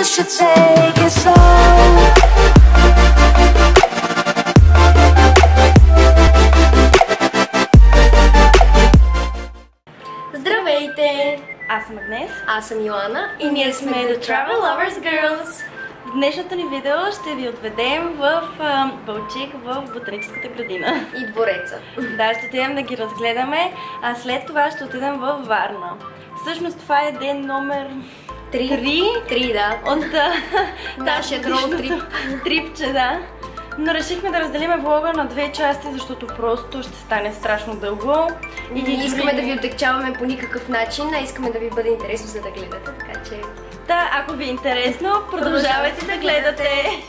should take it slow. Здравейте! Аз съм Агнес. Аз съм Йоана И ние сме The Travel Lovers Girls. В днешното ни видео ще ви отведем в Балчик в ботаническата градина. И двореца. Да, ще отидем да ги разгледаме, а след това ще отидем във Варна. Всъщност това е ден номер 3 да. от нашия роуд трипче, да. Но решихме да разделиме влога на две части, защото просто ще стане страшно дълго. И не искаме да ви отекчаваме по никакъв начин, а искаме да ви бъде интересно за да гледате, така че... Да, ако ви е интересно, продължавайте да гледате!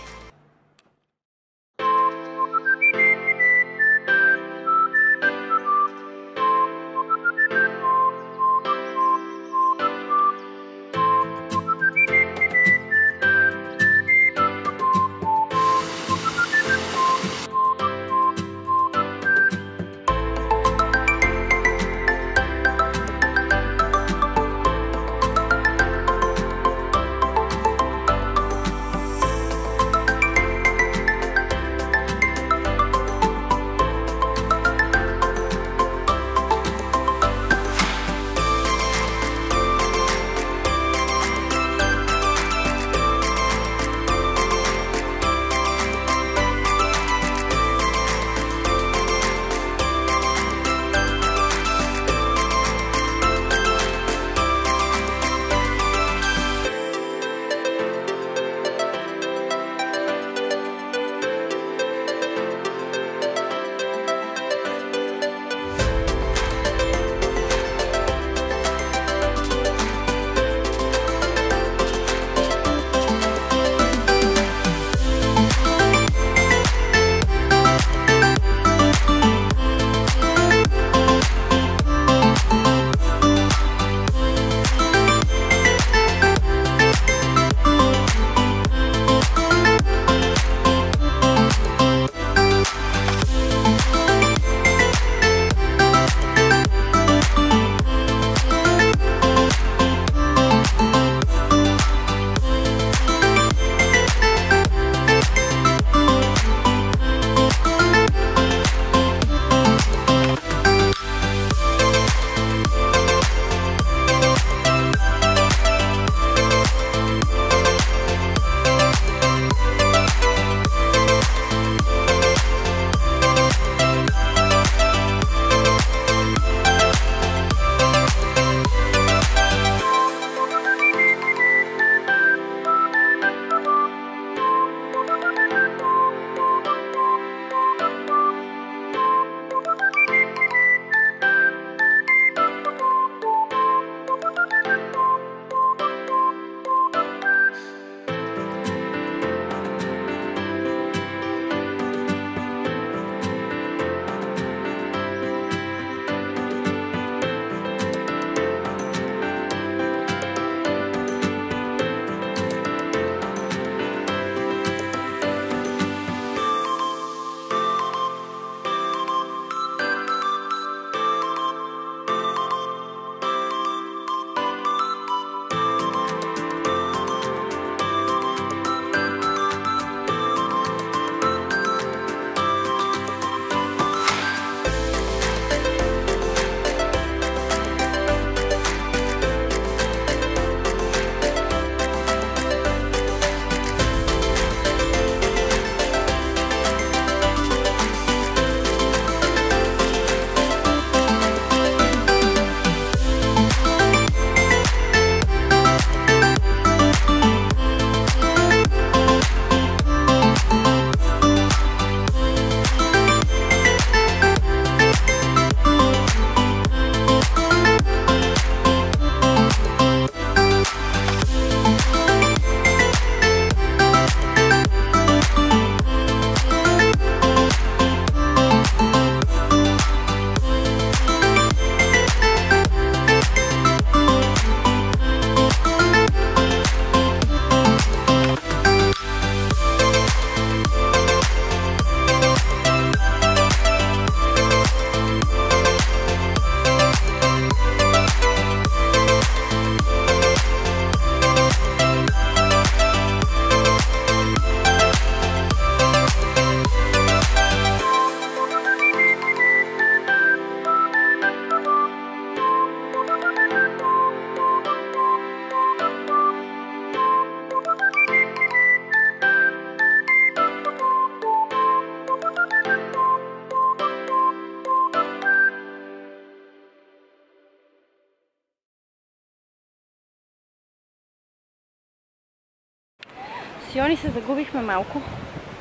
екскурсиони се загубихме малко.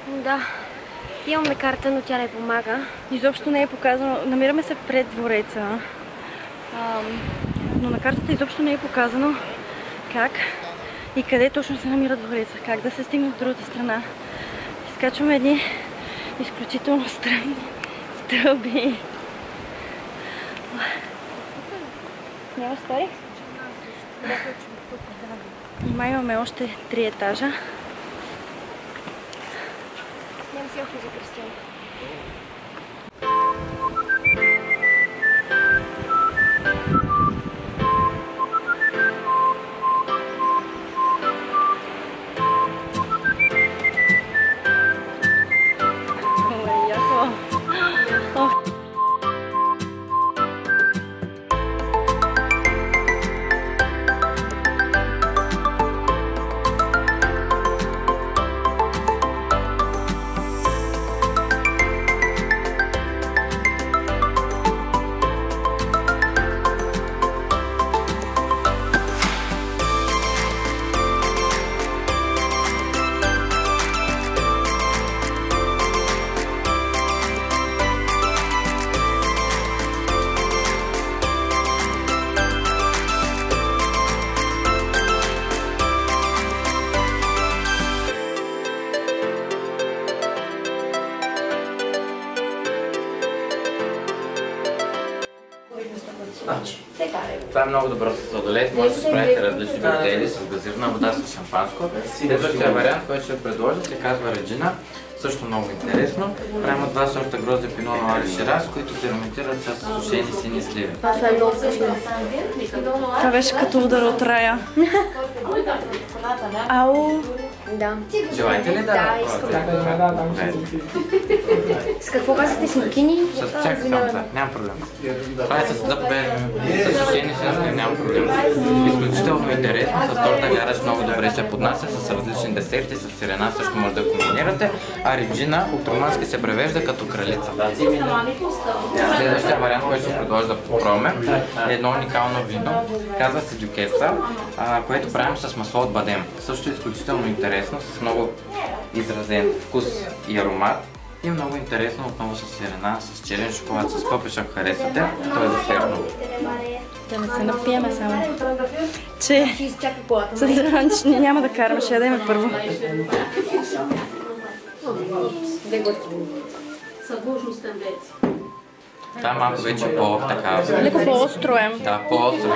Да. Имаме карта, но тя не помага. Изобщо не е показано. Намираме се пред двореца. Но на картата изобщо не е показано как и къде точно се намира двореца. Как да се стигне от другата страна. Изкачваме едни изключително странни стълби. Няма стори? Нима имаме още 3 етажа. Снимам селфи за Кристина. Това е много добро с сладолет. Може да справите различни коктейли с газирана вода, с шампанско. Следващия вариант, който ще предложа, се казва Реджина. Също много интересно. Правим от 2 сорта грозде Пино Нуар и Шираз, които ферментират с сушени сини сливи. Това е много вкусно. Това беше като удар от рая. Ау! Да. Желаете ли да? Да, искам. С какво казвате? Смокини? С чак само, да. Няма проблем. Това е с заповедни, с сушени сини, няма проблем. Изключително интересно. С торта гараш много добре се поднася, с различни десерти, с сирена също може да комбинирате. А Реджина от румънски се превежда като кралица. Следващия вариант, който ще предложа да попробваме, е едно уникално вино. Казва се Дюкеса, което правим с масло от бадем. Също е изключително интересно, с много изразен вкус и аромат. И много интересно отново с сирена, с черен шоколад, с какво пише, ако харесвате. То е десертно. Да не се напиеме само. Че... Ще изчака колата. Съжалявам, че няма да караме, ще ядеме първо. Това е малко вече по-така. Леко по-остро е. Да, по-остро.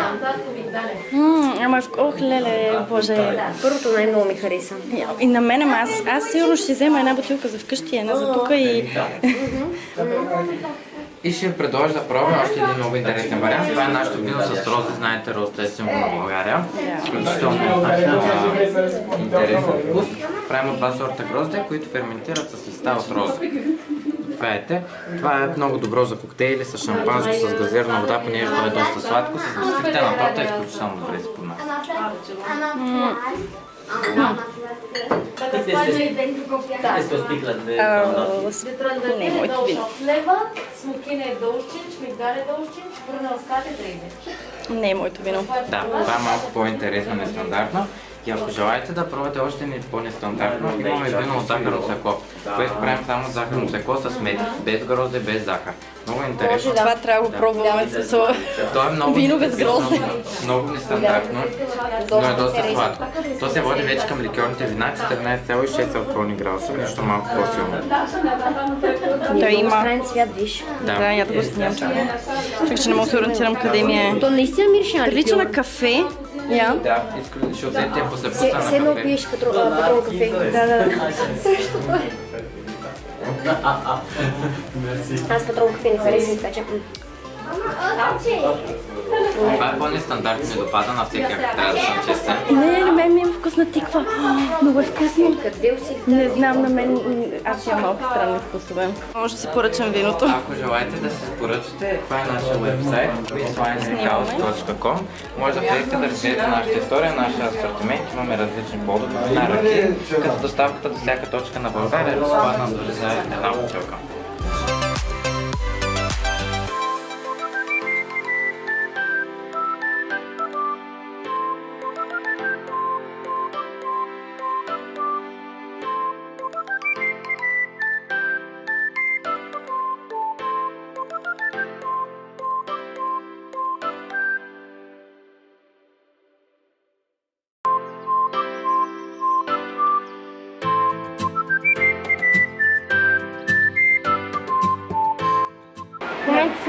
Ама ох, леле, боже. Първото най-много ми хареса. И на мене, аз сигурно ще взема една бутилка за вкъщи, една за тука и... И ще ви предложа да пробваме още един много интересен вариант. Това е нашето вино с рози. Знаете, розата е символ на България. Изключително интересен вкус. Правим от 2 сорта грозде, които ферментират с листа от роза. Това е много добро за коктейли с шампанско, с газирана вода, понеже това е доста сладко. С бисквитите на торта е изключително добре се поднася. Не, моето вино. Не е моето вино. Да, това е малко по-интересно, нестандартно. И ако желаете да пробвате още по-нестандартно, имаме вино от захарно стъкло, което правим само захарно стъкло с мед, без грозде, без захар. Много интересно. Това трябва да го пробваме с вино без грозде. Много нестандартно, но е доста сладко. То се води вече към ликьорните вина, 14,6 алкохолни градуса, нещо малко по-силно. Той има... Странен цвят, виж. Да, я да го снимам. Чакай, че не мога да се ориентирам къде ми е. То наистина мирише на Прилича ликьор. на кафе. Я. Да, ще взете после вкуса на Седно кафе. пиеш патрон кафе. Да. Аз патрон кафе не харесвам, така че... Това е по-нестандартно, ми допада на всеки, ако трябва да съм честен. Не, на мен ми е вкусна тиква. Много е вкусно. Къде си? Не знам, на мен... Аз имам малко странни вкусове. Може да си поръчам виното. Ако желаете да се поръчате, това е нашия уебсайт queenswinehouse.com. Може да влезете да разгледате нашата история, нашия асортимент. Имаме различни плодове, вина, ръки, като доставката до всяка точка на България е безплатна дори за една бутилка.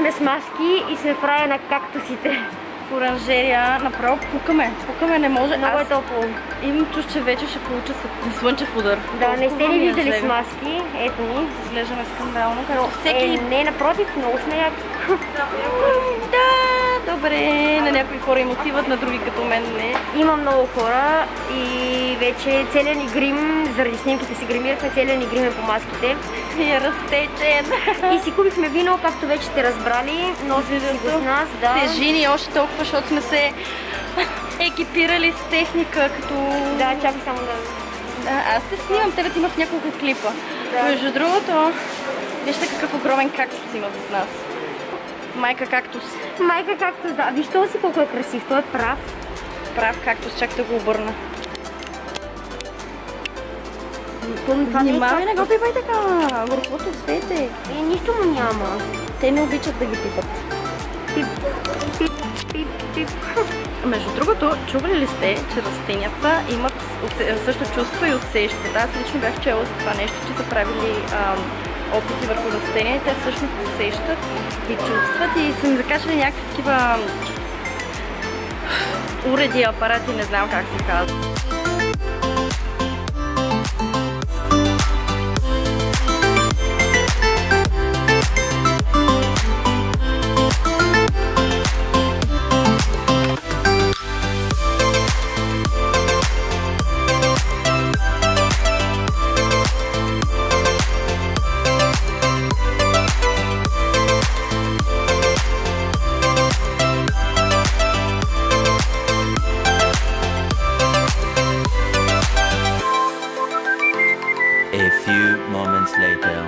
сме с маски и сме в рая на кактусите. В оранжерия направо пукаме. Пукаме не може. Много е топло. Имам чувство, че вече ще получа слънчев удар. Да, не сте ли виждали с маски? Ето ни. Изглеждаме скандално. Но не, напротив, много сме яки. Да, добре. На някои хора им отиват, на други като мен не. Има много хора и вече целият ни грим, заради снимките си гримирахме, целият ни грим е по маските. И е разтечен. И си купихме вино, както вече сте разбрали. Носим си го с нас, да. Тежини още толкова, защото сме се екипирали с техника, като... Да, чакай само да... Аз те снимам, тебе ти има в няколко клипа. Да. Между другото, вижте какъв огромен кактус има зад нас. Майка кактус. Майка кактус, да. Виж този си колко е красив, той е прав. Прав кактус, чак да го обърна. Внимавай, не го пипай така, върхото цвете. Нищо му няма. Те не обичат да ги пипат. Пип, пип, пип, пип. Между другото, чували ли сте, че растенията имат също чувство и усещат? Аз лично бях чела за това нещо, че са правили опити върху растения и те всъщност усещат и чувстват и са ми закачали някакви такива уреди, апарати, не знам как се казва. A few moments later.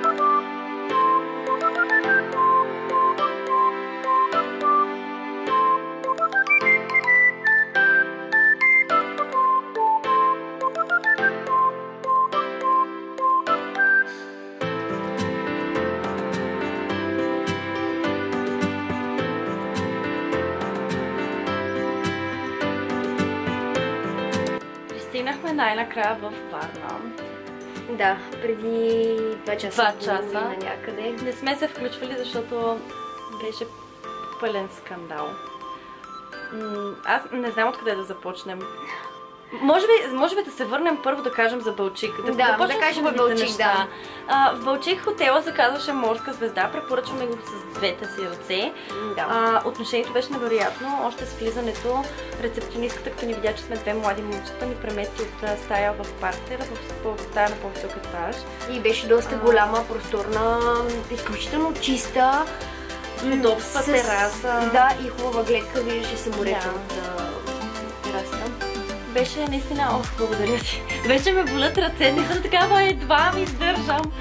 Пристигнахме най-накрая в Варна. Да, преди 2 часа. 2 часа. Някъде. Не сме се включвали, защото беше пълен скандал. Аз не знам откъде да започнем. Може би да се върнем първо да кажем за Балчик. Да кажем за Балчик, да. В Балчик хотела се казваше Морска звезда, препоръчваме го с двете си ръце. Да. Отношението беше невероятно. Още с влизането рецепционистката, като ни видя, че сме две млади момичета, ни премести от стая в партера, в стая на по-висок етаж. И беше доста голяма, просторна, изключително чиста. Удобства, тераса. Да, и хубава гледка, виждаше се морето от терасата. Беше наистина, благодаря си. Вече ме болят ръце, не съм такава, едва ми издържам.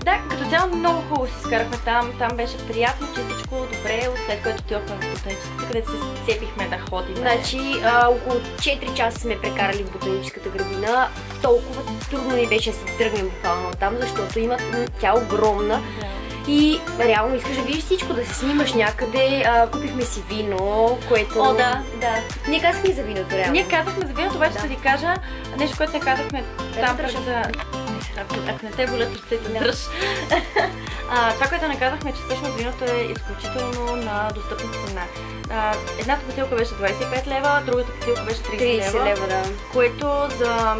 Да, като цяло много хубаво си скарахме там. Там беше приятно, чистичко, добре, след което отидохме в ботаническата, където се сцепихме да ходим. Значи, около 4 часа сме прекарали в ботаническата градина. Толкова трудно ни беше да се тръгнем буквално там, защото тя е огромна. И реално искаш да видиш всичко, да се снимаш някъде. Купихме си вино, което... О, да. Ние казахме за виното, реално. Ние казахме за виното, обаче ще ви кажа нещо, което не казахме там преди да... Ако не те болят ръцете, не дръж. Това, което не казахме, че всъщност виното е изключително на достъпна цена. Едната бутилка беше 25 лева, другата бутилка беше 30 лева, да. Което за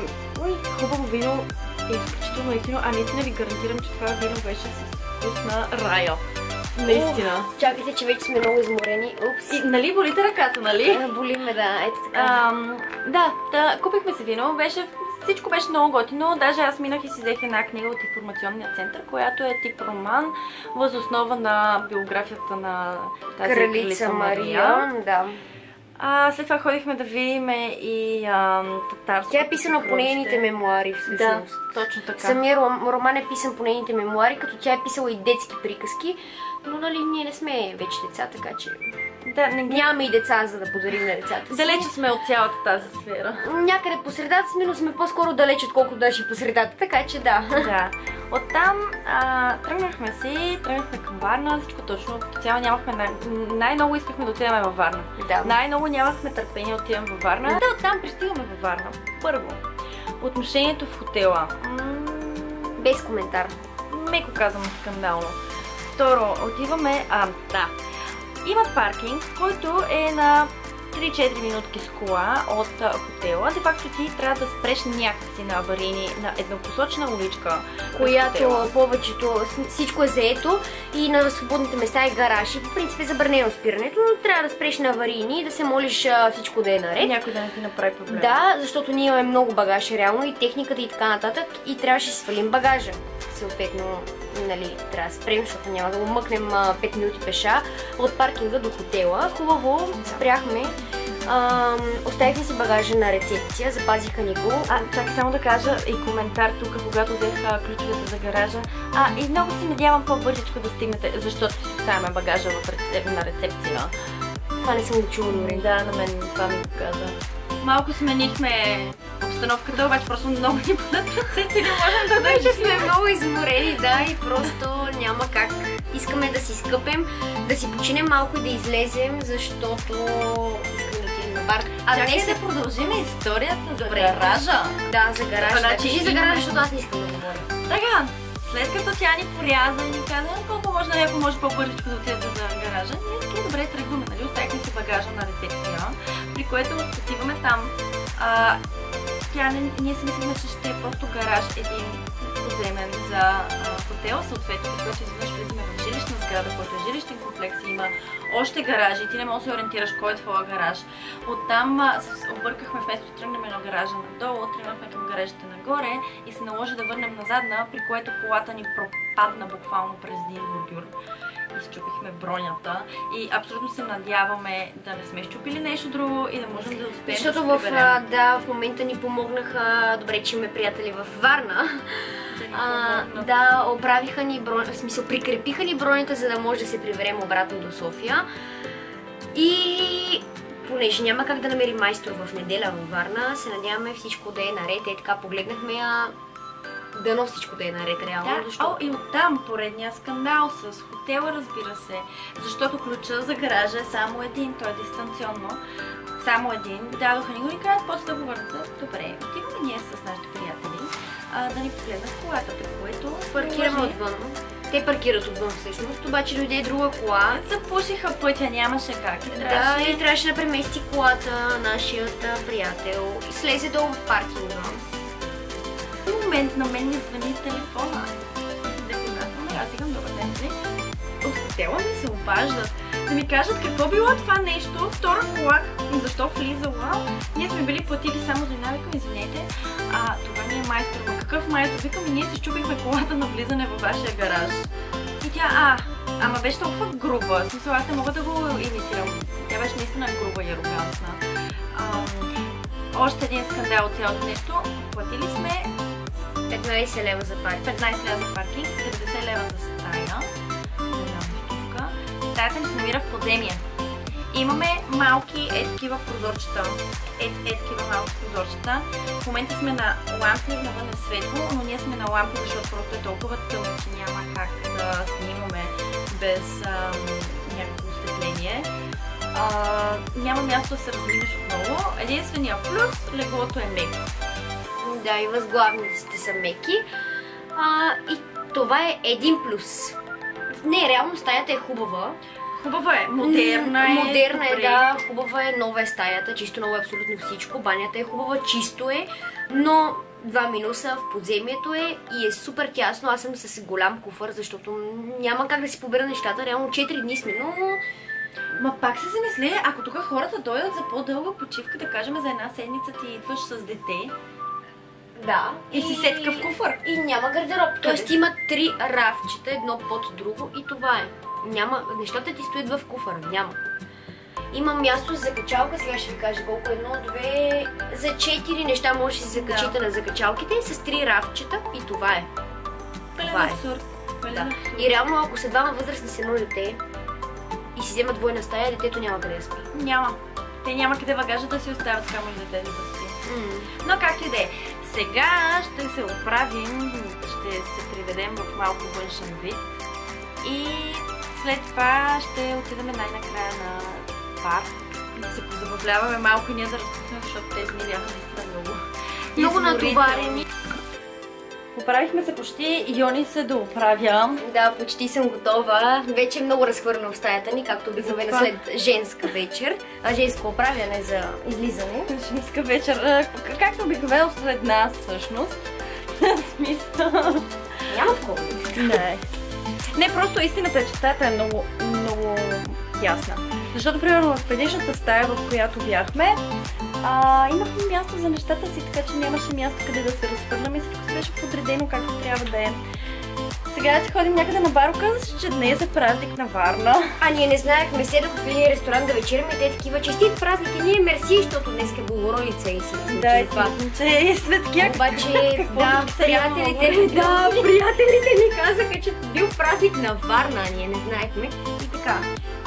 хубаво вино е изключително ефтино, а наистина ви гарантирам, че това вино беше с вкус на рая. Наистина. Чакайте, че вече сме много изморени. Упс. И, нали болите ръката, нали? Боли ме, да. Ето така. Да, купихме си вино. Всичко беше много готино. Даже аз минах и си взех една книга от информационния център, която е тип роман, въз основа на биографията на тази кралица Мария. Да. След това ходихме да видим и татарското. Тя е писана по нейните мемуари, всъщност. Да, точно така. Самия роман е писан по нейните мемуари, като тя е писала и детски приказки, но нали ние не сме вече деца, така че нямаме и деца, за да подарим на децата си. Далече сме от цялата тази сфера. Някъде по средата сме, но сме по-скоро далеч, отколкото даже и по средата, така че да. Оттам тръгнахме към Варна, всичко точно. Като цяло нямахме, най-много искахме да отидем във Варна. Да. Най-много нямахме търпение да отидем във Варна. Да, оттам пристигаме във Варна. Първо, отношението в хотела. Без коментар. Меко казвам скандално. Второ, отиваме... Има паркинг, който е на 3-4 минутки с кола от хотела. Де факто ти трябва да спреш някакси на аварийни, на еднопосочна уличка. Която повечето, всичко е заето и на свободните места е гараж. И по принцип е забранено спирането, но трябва да спреш на аварийни и да се молиш всичко да е наред. Някой да не ти направи проблем. Да, защото ние имаме много багаж реално и техниката и така нататък и трябваше да свалим багажа. Съответно, нали, трябва да спрем, защото няма да го мъкнем 5 минути пеша от паркинга до хотела. Хубаво, спряхме. Оставихме си багажа на рецепция, запазиха ни го. Чакай само да кажа и коментар тук, когато взех ключовете за гаража. И много се надявам по-бързичко да стигнете, защото си оставяме багажа на рецепция. Това не съм го чула дори. Да, на мен това ми показа. Малко сменихме обстановката, обаче просто много ни бъдат ръцете и не можем да държим. Вече сме много изморени, да, и просто няма как. Искаме да си скъпем, да си починем малко и да излезем, защото искаме да отидем на бар. Чакай да продължим историята за гаража. Да, за гаража. Значи За гаража, защото аз не искам да говоря. Така, след като тя ни поряза и ни каза колко може, ако може по-бързичко да отидете за гаража, ние такива добре тръгваме, нали? Оставихме си багажа на рецепция, при което отиваме там. Ние си мислихме, че ще е просто гараж един подземен за хотел, съответно, при което изведнъж влизаме в жилищна сграда, който е жилищен комплекс и има още гаражи и ти не можеш да се ориентираш кой е твоя гараж. Оттам се объркахме, вместо да тръгнем на гаража надолу, тръгнахме към гаражите нагоре и се наложи да върнем назадна, при което колата ни пропадна буквално през един бордюр. Изчупихме бронята и абсолютно се надяваме да не сме щупили нещо друго и да можем да успеем. Защото да се приберем. в момента ни помогнаха, добре, че имаме приятели във Варна. Да, оправиха ни бронята, в смисъл прикрепиха ни бронята, за да може да се приберем обратно до София. И понеже няма как да намерим майстор в неделя във Варна, се надяваме всичко да е наред. Така погледнахме дано всичко да е наред реално. Да, защото... и оттам поредния скандал с хотела, разбира се, защото ключа за гаража е само един, той е дистанционно. Само един. Дадоха ни го и казват, после да го върнат. Добре, отиваме ние с нашите приятели да ни погледнат колата, при което паркираме отвън. Те паркират отвън всъщност, обаче дойде друга кола. Запушиха пътя, нямаше как. И трябваше да премести колата нашият приятел и слезе долу в паркинга. В момент на мен ми звъни телефона. Аз викам, добър ден, от хотела ми се обаждат да ми кажат какво било това нещо, втора кола, защо влизала. Ние сме били платили само за една, викам, извинете, това ни е майстор. Какъв майстор? Викам, и ние си щупихме колата на влизане във вашия гараж. И тя, ама беше толкова груба, в смисъл аз не мога да го имитирам. Тя беше наистина груба и арогантна. Още един скандал от цялото нещо. Платили сме 15 лева за паркинг. 15 лева за паркинг, 90 лева за стая. Стаята ни се намира в подземие. Имаме малки такива прозорчета. Такива малки прозорчета. В момента сме на лампи, навън е светло, но ние сме на лампи, защото просто е толкова тъмно, че няма как да снимаме без някакво осветление. Няма място да се разминеш отново. Единственият плюс, леглото е меко. Да, и възглавниците са меки. И това е един плюс. Не, реално стаята е хубава. Хубава е, модерна е. Модерна е, да, хубава е, нова е стаята, чисто ново е абсолютно всичко. Банята е хубава, чисто е, но два минуса в подземието е и е супер тясно. Аз съм с голям куфър, защото няма как да си побера нещата. Реално 4 дни сме, но... Ма пак се замисли, ако тук хората дойдат за по-дълга почивка, да кажем за една седмица ти идваш с дете. Да. И си сетка в куфър. И няма гардероб. Тоест има 3 рафчета, едно под друго и това е. Няма, нещата ти стоят в куфъра. Няма. Има място за закачалка, сега ще ви кажа колко. 1, 2, за 4 неща може да си закачите на закачалките с 3 рафчета и това е. Това е. Да. И реално, ако са двама възрастни с едно дете и си вземат двойна стая, детето няма къде да спи. Няма. Те няма къде багажа да си оставят, камо и детето да спи. Но както и да е. Сега ще се оправим, ще се приведем в малко външен вид и след това ще отидем най-накрая на парк и да се позабавляваме малко и ние да разпуснем, защото тези дни бяха наистина много натоварени. Оправихме се почти и Йони се дооправя. Да, почти съм готова. Вече е много разхвърлено в стаята ни, както обикновено след женска вечер. Женско оправяне за излизане. Женска вечер, както обикновено след нас всъщност. Смисъл. Няма такова. Не, просто истината е, че стаята е много ясна. Защото, примерно, в предишната стая, в която бяхме, имахме място за нещата си, така че нямаше място къде да се разхвърляме и всичко беше подредено както трябва да е. Сега ще ходим някъде на Варна, казваш, че днес е празник на Варна. Ние не знаехме, седах в един ресторант да вечеряме и те такива честит празник и ние мерси, защото днес е Богородица и си мисля, да, и смятам, че е светкяк. Обаче, да, приятелите ми казаха, че бил празник на Варна, ние не знаехме и така.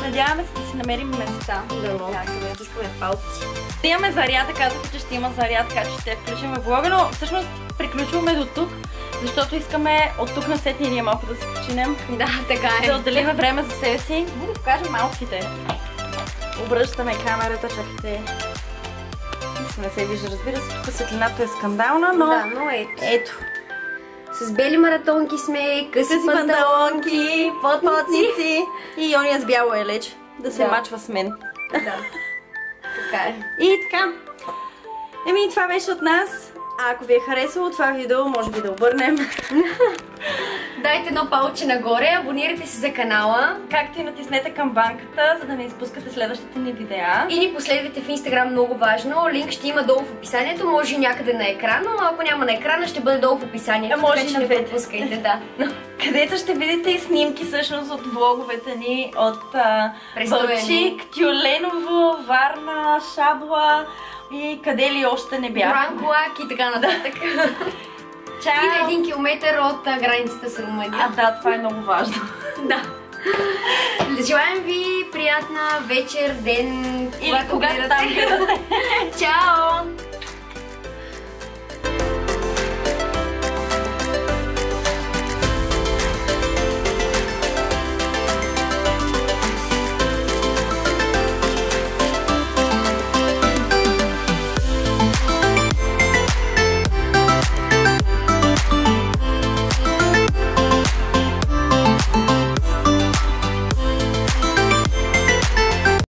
Надяваме се да си намерим места. Да, стискаме палци. Имаме заряда, казаха, че ще има заряд, така че ще включим влога, но всъщност приключваме до тук, защото искаме от тук насетне ние малко да се починем. Да, така е. Да отделим време за себе си. Да покажем малките. Обръщаме камерата, чакайте. Нищо не се вижда, разбира се, тук светлината е скандална, но... Да, но ето. С бели маратонки сме, къси панталонки, потници. И Йония с бяло елеч, да се мачва с мен. Да, така е. И така. Това беше от нас. Ако ви е харесало това видео, може би да обърнем. Дайте едно палче нагоре, абонирайте се за канала. Както и натиснете камбанката, за да не изпускате следващите ни видеа. И ни последвайте в Инстаграм, много важно. Линк ще има долу в описанието, може и някъде на екрана, но ако няма на екрана, ще бъде долу в описанието. Може и на двете. Не пропускайте, да. Където ще видите и снимки всъщност от влоговете ни от Балчик, Тюленово, Варна, Шабла и къде ли още не бях. Бранколак и така нататък. Чао! И на 1 километър от границата с Румъния. Да, това е много важно. Да. Желаем ви приятна вечер, ден, или когато там гледате. Чао!